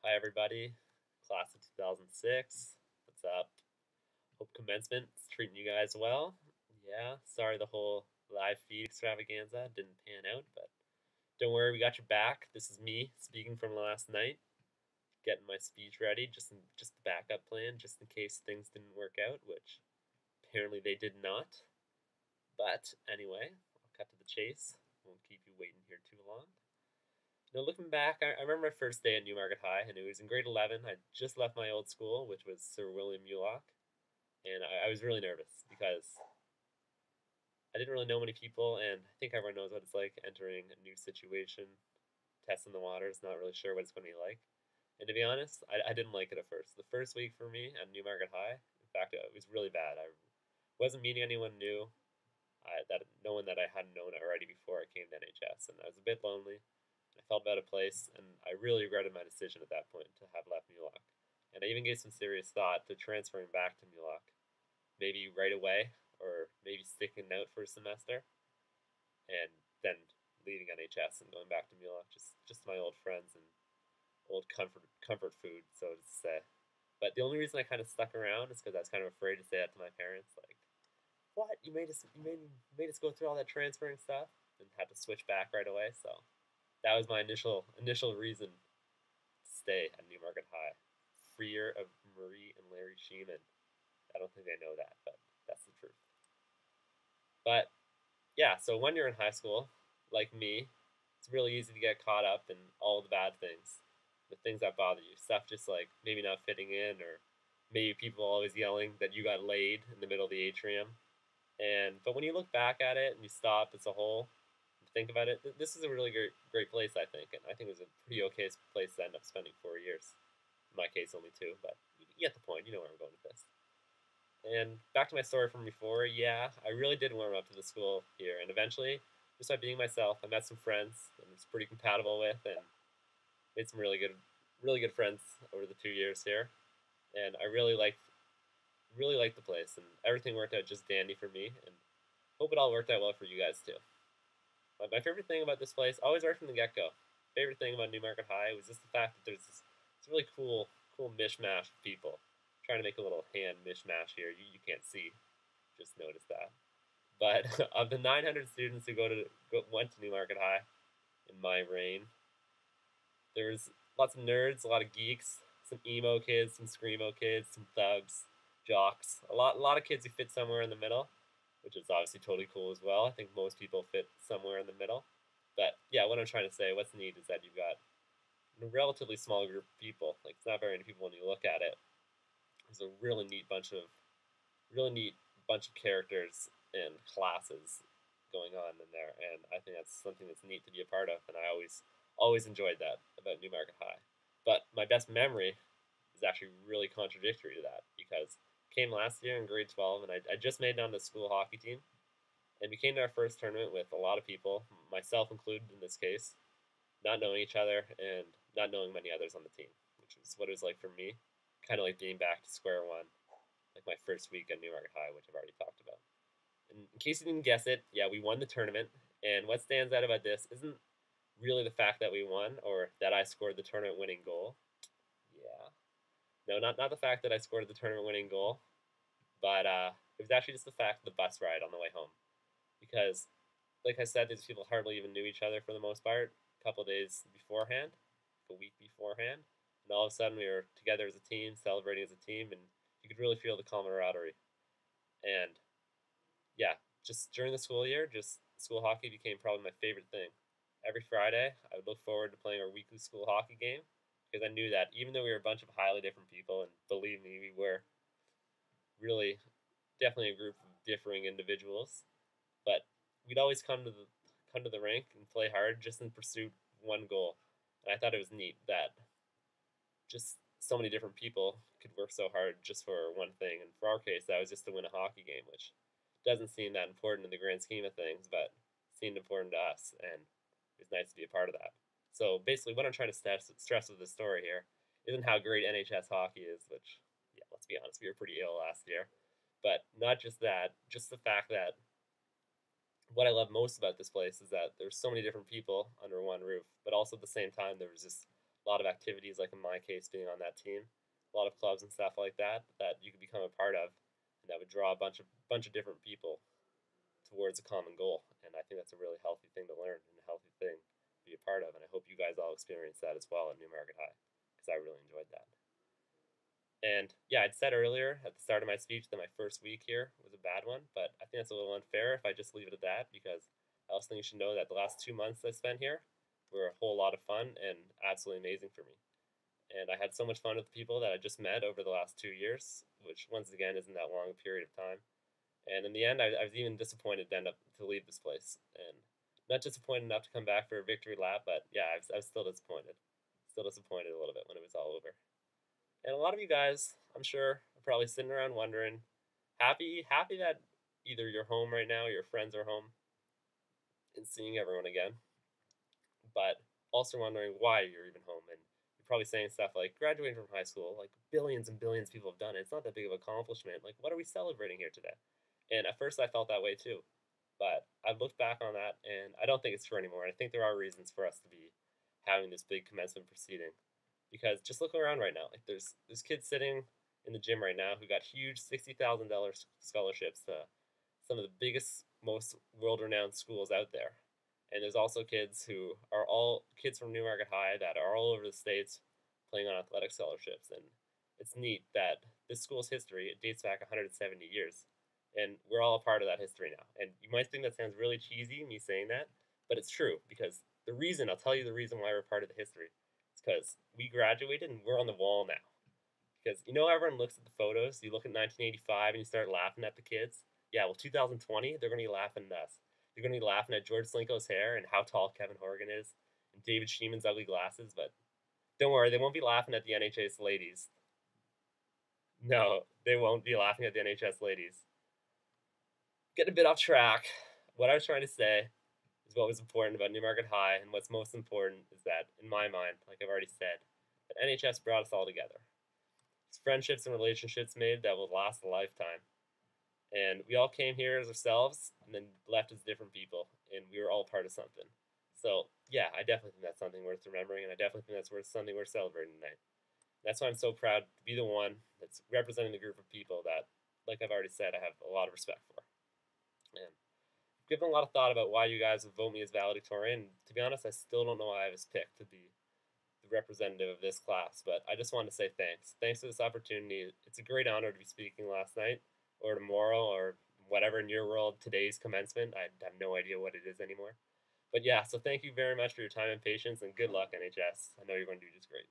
Hi everybody, class of 2006. What's up? Hope commencement's treating you guys well. Yeah, sorry the whole live feed extravaganza didn't pan out, but don't worry, we got your back. This is me speaking from last night, getting my speech ready, just the backup plan, just in case things didn't work out, which apparently they did not. But anyway, I'll cut to the chase. Won't keep you waiting here too long. Looking back, I remember my first day at Newmarket High, and it was in grade 11. I just left my old school, which was Sir William Mulock, and I was really nervous because I didn't really know many people, and I think everyone knows what it's like entering a new situation, testing the waters, not really sure what it's going to be like. And to be honest, I didn't like it at first. The first week for me at Newmarket High, in fact, it was really bad. I wasn't meeting anyone new, no one that I hadn't known already before I came to NHS, and I was a bit lonely. I felt out of place, and I really regretted my decision at that point to have left Mulock. And I even gave some serious thought to transferring back to Mulock, maybe right away, or maybe sticking out for a semester, and then leaving NHS and going back to Mulock, just my old friends and old comfort food, so to say. But the only reason I kind of stuck around is because I was kind of afraid to say that to my parents, like, "What? You made us go through all that transferring stuff, and had to switch back right away." So that was my initial reason to stay at Newmarket High. Freer of Marie and Larry Sheman. I don't think they know that, but that's the truth. But yeah, so when you're in high school, like me, it's really easy to get caught up in all the bad things, the things that bother you. Stuff just like maybe not fitting in, or maybe people always yelling that you got laid in the middle of the atrium. But when you look back at it and you stop as a whole and think about it, this is a really great place, I think, and I think it was a pretty okay place to end up spending 4 years. In my case, only two, but you get the point. You know where I'm going with this. And back to my story from before, yeah, I really did warm up to the school here, and eventually, just by being myself, I met some friends that I was pretty compatible with, and made some really good friends over the 2 years here. And I really liked the place, and everything worked out just dandy for me, and hope it all worked out well for you guys too. My favorite thing about this place, always right from the get-go, favorite thing about Newmarket High was just the fact that there's this really cool mishmash of people. I'm trying to make a little hand mishmash here. You can't see, just notice that. But of the 900 students who went to Newmarket High in my reign, there was lots of nerds, a lot of geeks, some emo kids, some screamo kids, some thugs, jocks, a lot of kids who fit somewhere in the middle, which is obviously totally cool as well. I think most people fit somewhere in the middle. But yeah, what I'm trying to say, what's neat is that you've got a relatively small group of people. Like it's not very many people when you look at it. There's a really neat bunch of characters and classes going on in there, and I think that's something that's neat to be a part of. And I always enjoyed that about Newmarket High. But my best memory is actually really contradictory to that because I came last year in grade 12, and I just made it on the school hockey team, and we came to our first tournament with a lot of people, myself included in this case, not knowing each other and not knowing many others on the team, which is what it was like for me, kind of like being back to square one, like my first week at Newmarket High, which I've already talked about. And in case you didn't guess it, yeah, we won the tournament, and what stands out about this isn't really the fact that we won or that I scored the tournament winning goal. Yeah. No, not the fact that I scored the tournament winning goal, but it was actually just the fact of the bus ride on the way home. Because, like I said, these people hardly even knew each other for the most part. A couple of days beforehand, a week beforehand, and all of a sudden we were together as a team, celebrating as a team, and you could really feel the camaraderie. And yeah, just during the school year, just school hockey became probably my favorite thing. Every Friday, I would look forward to playing our weekly school hockey game because I knew that even though we were a bunch of highly different people, and believe me, we were really definitely a group of differing individuals, but we'd always come to the rink and play hard just in pursuit of one goal. And I thought it was neat that just so many different people could work so hard just for one thing. And for our case, that was just to win a hockey game, which doesn't seem that important in the grand scheme of things, but seemed important to us, and it was nice to be a part of that. So basically, what I'm trying to stress with this story here isn't how great NHS hockey is, which, yeah, let's be honest, we were pretty ill last year. But not just that, just the fact that what I love most about this place is that there's so many different people under one roof, but also at the same time there was this a lot of activities, like in my case, being on that team, a lot of clubs and stuff like that that you could become a part of, and that would draw a bunch of different people towards a common goal. And I think that's a really healthy thing to learn and a healthy thing to be a part of. And I hope you guys all experience that as well at Newmarket High, because I really enjoyed that. And yeah, I'd said earlier at the start of my speech that my first week here was a bad one, but I think that's a little unfair if I just leave it at that, because I also think you should know that the last 2 months I spent here were a whole lot of fun and absolutely amazing for me. And I had so much fun with the people that I just met over the last 2 years, which once again isn't that long a period of time. And in the end, I was even disappointed to end up to leave this place, and not disappointed enough to come back for a victory lap, but yeah, I was still disappointed. Still disappointed a little bit when it was all over. And a lot of you guys, I'm sure, are probably sitting around wondering, happy that either you're home right now, or your friends are home, and seeing everyone again, but also wondering why you're even home. And you're probably saying stuff like, graduating from high school, like billions and billions of people have done it. It's not that big of an accomplishment. Like, what are we celebrating here today? And at first, I felt that way too. But I looked back on that, and I don't think it's true anymore. I think there are reasons for us to be having this big commencement proceeding, because just look around right now. Like, there's kids sitting in the gym right now who got huge $60,000 scholarships to some of the biggest, most world-renowned schools out there. And there's also kids who are all kids from Newmarket High that are all over the states playing on athletic scholarships. And it's neat that this school's history, it dates back 170 years, and we're all a part of that history now. And you might think that sounds really cheesy, me saying that, but it's true, because I'll tell you the reason why we're part of the history. It's because we graduated and we're on the wall now. Because everyone looks at the photos. You look at 1985 and you start laughing at the kids. Yeah, well, 2020, they're going to be laughing at us. They're going to be laughing at George Slinko's hair and how tall Kevin Horgan is and David Sheman's ugly glasses. But don't worry, they won't be laughing at the NHS ladies. No, they won't be laughing at the NHS ladies. Getting a bit off track. What I was trying to say is what was important about Newmarket High, and what's most important is that, in my mind, like I've already said, that NHS brought us all together. It's friendships and relationships made that will last a lifetime. And we all came here as ourselves and then left as different people, and we were all part of something. So, yeah, I definitely think that's something worth remembering, and I definitely think that's something worth celebrating tonight. That's why I'm so proud to be the one that's representing the group of people that, like I've already said, I have a lot of respect for. And I've given a lot of thought about why you guys would vote me as valedictorian. To be honest, I still don't know why I was picked to be the representative of this class, but I just wanted to say thanks. Thanks for this opportunity. It's a great honor to be speaking last night, or tomorrow, or whatever in your world, today's commencement. I have no idea what it is anymore. But yeah, so thank you very much for your time and patience, and good luck, NHS. I know you're going to do just great.